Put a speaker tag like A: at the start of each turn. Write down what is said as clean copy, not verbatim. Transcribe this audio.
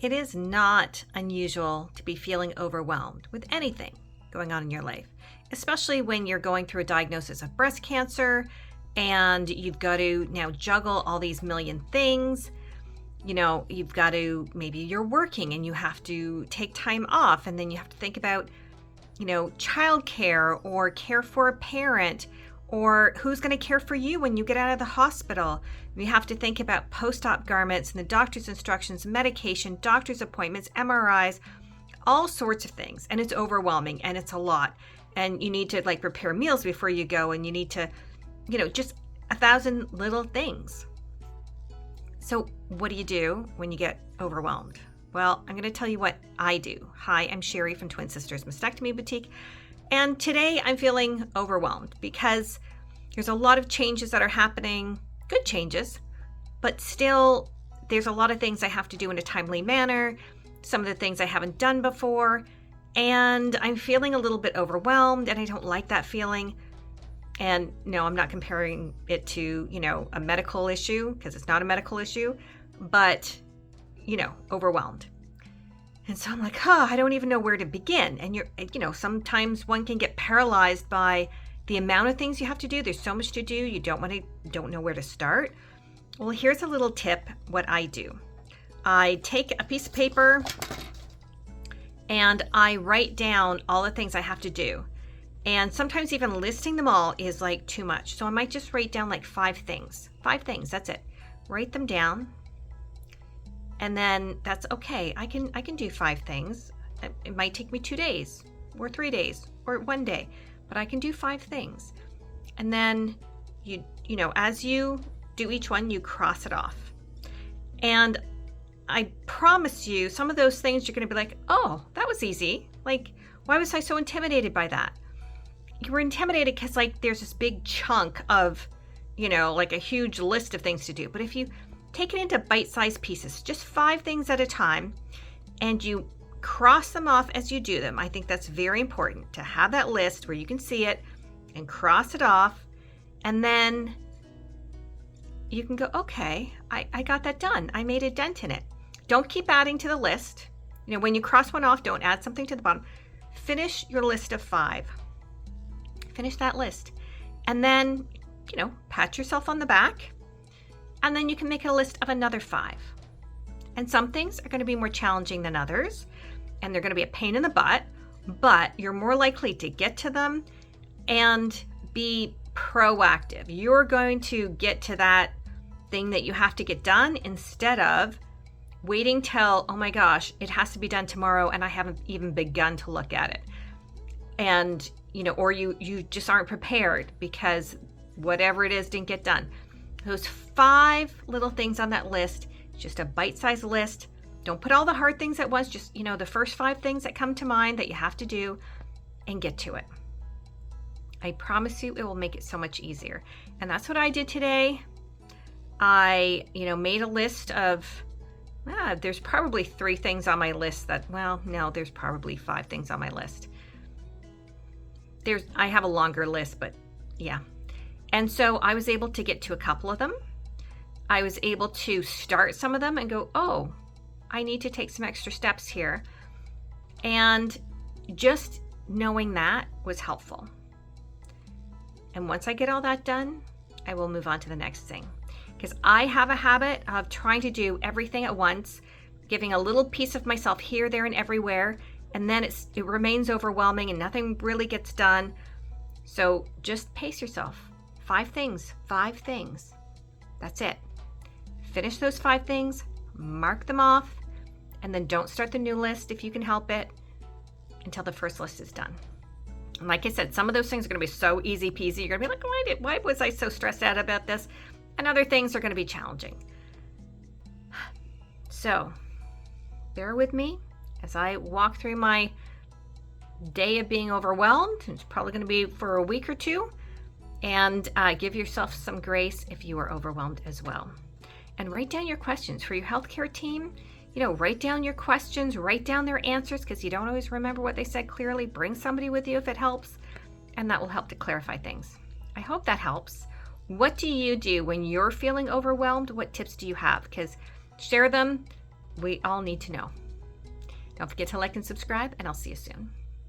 A: It is not unusual to be feeling overwhelmed with anything going on in your life, especially when you're going through a diagnosis of breast cancer and you've got to now juggle all these million things. You've got to, maybe you're working and you have to take time off, and then you have to think about, childcare or care for a parent, or who's going to care for you when you get out of the hospital. You have to think about post-op garments and the doctor's instructions, medication, doctor's appointments, MRIs, all sorts of things. And it's overwhelming and it's a lot. And you need to prepare meals before you go, and you need to, just 1,000 little things. So what do you do when you get overwhelmed? Well, I'm going to tell you what I do. Hi, I'm Sherry from Twin Sisters Mastectomy Boutique. And today I'm feeling overwhelmed because there's a lot of changes that are happening, good changes, but still there's a lot of things I have to do in a timely manner, some of the things I haven't done before, and I'm feeling a little bit overwhelmed, and I don't like that feeling. And no, I'm not comparing it to, a medical issue, because it's not a medical issue, but, overwhelmed. And so I'm like, I don't even know where to begin. And sometimes one can get paralyzed by the amount of things you have to do. There's so much to do. You don't know where to start. Well, here's a little tip, what I do. I take a piece of paper and I write down all the things I have to do. And sometimes even listing them all is too much. So I might just write down 5 things. 5 things, that's it. Write them down. And then that's okay. I can do 5 things. It might take me 2 days or 3 days or 1 day, but I can do 5 things. And then as you do each one, you cross it off. And I promise you, some of those things you're going to be like, oh, that was easy. Why was I so intimidated by that? You were intimidated because there's this big chunk of, a huge list of things to do. But if you take it into bite-sized pieces, just 5 things at a time, and you cross them off as you do them. I think that's very important to have that list where you can see it and cross it off, and then you can go, okay, I got that done. I made a dent in it. Don't keep adding to the list. When you cross one off, don't add something to the bottom. Finish your list of 5. Finish that list. And then, pat yourself on the back. And then you can make a list of another 5. And some things are going to be more challenging than others, and they're going to be a pain in the butt, but you're more likely to get to them and be proactive. You're going to get to that thing that you have to get done instead of waiting till, oh my gosh, it has to be done tomorrow and I haven't even begun to look at it. And, or you just aren't prepared because whatever it is didn't get done. Those 5 little things on that list, just a bite-sized list. Don't put all the hard things at once, just, the first 5 things that come to mind that you have to do, and get to it. I promise you it will make it so much easier. And that's what I did today. I, made a list of, there's probably 3 things on my list there's probably 5 things on my list. I have a longer list, but yeah. And so I was able to get to a couple of them. I was able to start some of them and go, oh, I need to take some extra steps here. And just knowing that was helpful. And once I get all that done, I will move on to the next thing. Because I have a habit of trying to do everything at once, giving a little piece of myself here, there, and everywhere. And then it remains overwhelming and nothing really gets done. So just pace yourself. 5 things. That's it. Finish those 5 things, mark them off, and then don't start the new list if you can help it until the first list is done. And like I said, some of those things are going to be so easy peasy. You're going to be like, why was I so stressed out about this? And other things are going to be challenging. So bear with me as I walk through my day of being overwhelmed. It's probably going to be for a week or 2. And give yourself some grace if you are overwhelmed as well. And write down your questions for your healthcare team. Write down your questions, write down their answers, because you don't always remember what they said clearly. Bring somebody with you if it helps, and that will help to clarify things. I hope that helps. What do you do when you're feeling overwhelmed? What tips do you have? Because share them. We all need to know. Don't forget to like and subscribe, and I'll see you soon.